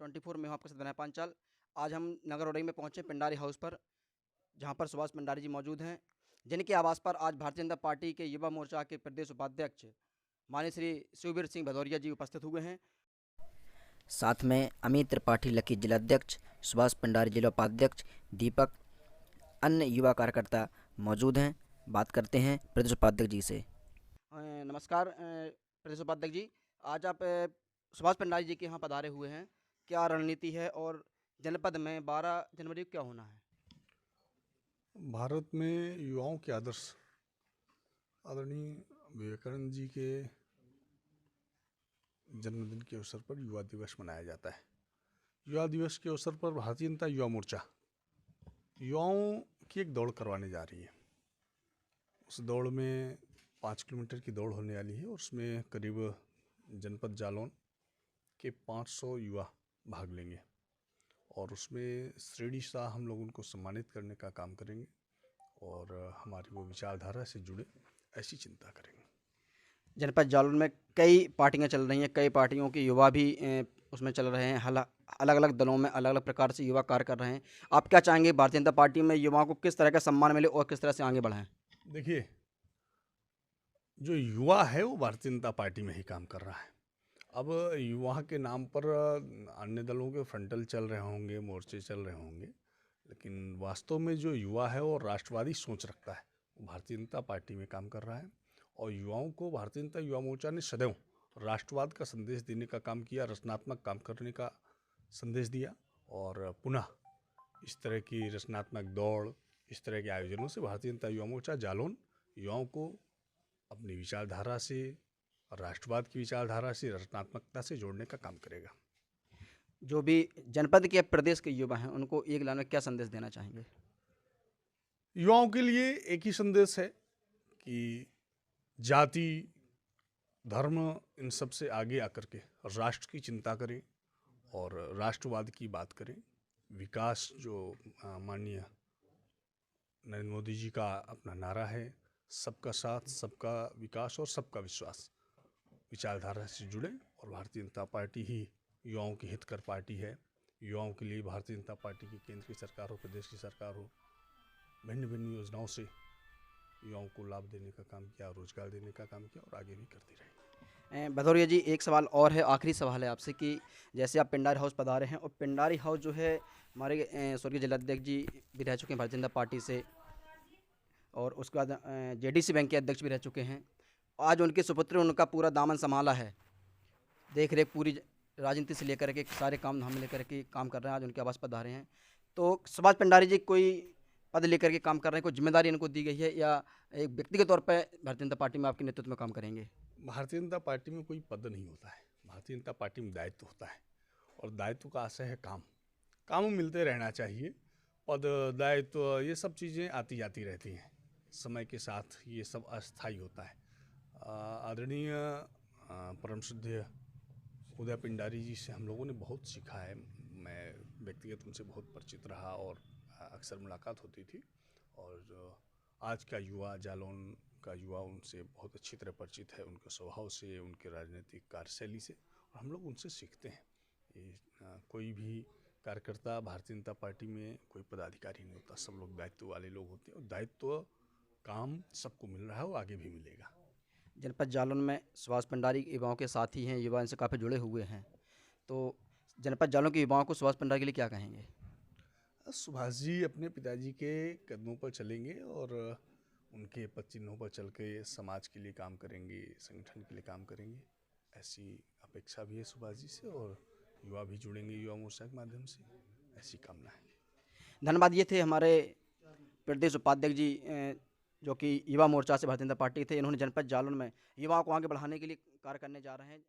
24 में हूँ आपके साथ विनय पांचाल। आज हम नगर उड़ई में पहुँचे पिंडारी हाउस पर, जहाँ पर सुभाष पिंडारी जी मौजूद हैं, जिनके आवास पर आज भारतीय जनता पार्टी के युवा मोर्चा के प्रदेश उपाध्यक्ष माननीय श्री शिवबीर सिंह भदौरिया जी उपस्थित हुए हैं। साथ में अमित त्रिपाठी लकी जिलाध्यक्ष, सुभाष पिंडारी जिला उपाध्यक्ष, दीपक, अन्य युवा कार्यकर्ता मौजूद हैं। बात करते हैं प्रदेश उपाध्यक्ष जी से। नमस्कार प्रदेश उपाध्यक्ष जी, आज आप सुभाष पिंडारी जी के यहाँ पधारे हुए हैं। क्या रणनीति है और जनपद में 12 जनवरी को क्या होना है? भारत में युवाओं के आदर्श आदरणीय विवेकानंद जी के जन्मदिन के अवसर पर युवा दिवस मनाया जाता है। युवा दिवस के अवसर पर भारतीय जनता युवा मोर्चा युवाओं की एक दौड़ करवाने जा रही है। उस दौड़ में 5 किलोमीटर की दौड़ होने वाली है और उसमें करीब जनपद जालौन के 500 युवा भाग लेंगे और उसमें श्रेणी शाह हम लोग उनको सम्मानित करने का काम करेंगे और हमारी वो विचारधारा से जुड़े ऐसी चिंता करेंगे। जनपद जालौन में कई पार्टियां चल रही हैं, कई पार्टियों के युवा भी उसमें चल रहे हैं। अलग अलग दलों में अलग अलग प्रकार से युवा कार्य कर रहे हैं। आप क्या चाहेंगे भारतीय जनता पार्टी में युवाओं को किस तरह का सम्मान मिले और किस तरह से आगे बढ़ाएं? देखिए, जो युवा है वो भारतीय जनता पार्टी में ही काम कर रहा है। अब युवा के नाम पर अन्य दलों के फ्रंटल चल रहे होंगे, मोर्चे चल रहे होंगे, लेकिन वास्तव में जो युवा है वो राष्ट्रवादी सोच रखता है, वो भारतीय जनता पार्टी में काम कर रहा है। और युवाओं को भारतीय जनता युवा मोर्चा ने सदैव राष्ट्रवाद का संदेश देने का काम किया, रचनात्मक काम करने का संदेश दिया और पुनः इस तरह की रचनात्मक दौड़, इस तरह के आयोजनों से भारतीय जनता युवा मोर्चा जालौन युवाओं को अपनी विचारधारा से, राष्ट्रवाद की विचारधारा से, रचनात्मकता से जोड़ने का काम करेगा। जो भी जनपद के प्रदेश के युवा हैं उनको एक लाइन में क्या संदेश देना चाहेंगे? युवाओं के लिए एक ही संदेश है कि जाति, धर्म, इन सब से आगे आकर के राष्ट्र की चिंता करें और राष्ट्रवाद की बात करें। विकास जो माननीय नरेंद्र मोदी जी का अपना नारा है, सबका साथ, सबका विकास और सबका विश्वास, विचारधारा से जुड़े और भारतीय जनता पार्टी ही युवाओं की हितकर पार्टी है। युवाओं के लिए भारतीय जनता पार्टी की केंद्र की सरकार हो, प्रदेश की सरकार हो, भिन्न भिन्न योजनाओं से युवाओं को लाभ देने का काम किया, रोजगार देने का काम किया और आगे भी करती रहेगी। भदौरिया जी, एक सवाल और है, आखिरी सवाल है आपसे कि जैसे आप पिंडारी हाउस पधारे हैं और पिंडारी हाउस जो है हमारे स्वर्गीय जिलाध्यक्ष जी भी रह चुके हैं भारतीय जनता पार्टी से और उसके बाद जेडीसी बैंक के अध्यक्ष भी रह चुके हैं। आज उनके सुपुत्र उनका पूरा दामन संभाला है, देख रेख पूरी राजनीति से लेकर के सारे काम धाम लेकर के काम कर रहे हैं। आज उनके आवास पधारे हैं, तो सुभाष पिंडारी जी कोई पद लेकर के काम कर रहे हैं, कोई जिम्मेदारी इनको दी गई है या एक व्यक्तिगत तौर पर भारतीय जनता पार्टी में आपके नेतृत्व में काम करेंगे? भारतीय जनता पार्टी में कोई पद नहीं होता है, भारतीय जनता पार्टी में दायित्व होता है और दायित्व का आशय है काम मिलते रहना चाहिए। पद, दायित्व, ये सब चीज़ें आती जाती रहती हैं, समय के साथ ये सब अस्थायी होता है। आदरणीय परम श्रद्धेय उदय पिंडारी जी से हम लोगों ने बहुत सीखा है। मैं व्यक्तिगत उनसे बहुत परिचित रहा और अक्सर मुलाकात होती थी और आज का युवा, जालौन का युवा उनसे बहुत अच्छी तरह परिचित है, उनके स्वभाव से, उनके राजनीतिक कार्यशैली से, और हम लोग उनसे सीखते हैं। ये कोई भी कार्यकर्ता भारतीय जनता पार्टी में कोई पदाधिकारी नहीं होता, सब लोग दायित्व वाले लोग होते हैं और दायित्व काम सबको मिल रहा है, वो आगे भी मिलेगा। जनपद जालौन में सुभाष पिंडारी युवाओं के साथी हैं, युवा इनसे काफ़ी जुड़े हुए हैं, तो जनपद जालौन के युवाओं को सुभाष पिंडारी के लिए क्या कहेंगे? सुभाष जी अपने पिताजी के कदमों पर चलेंगे और उनके पद चिन्हों पर चल के समाज के लिए काम करेंगे, संगठन के लिए काम करेंगे, ऐसी अपेक्षा भी है सुभाष जी से और युवा भी जुड़ेंगे युवा मोर्चा के माध्यम से, ऐसी कामना है। धन्यवाद। ये थे हमारे प्रदेश उपाध्यक्ष जी जो कि युवा मोर्चा से भारतीय जनता पार्टी थे। इन्होंने जनपद जालौन में युवाओं को आगे बढ़ाने के लिए कार्य करने जा रहे हैं।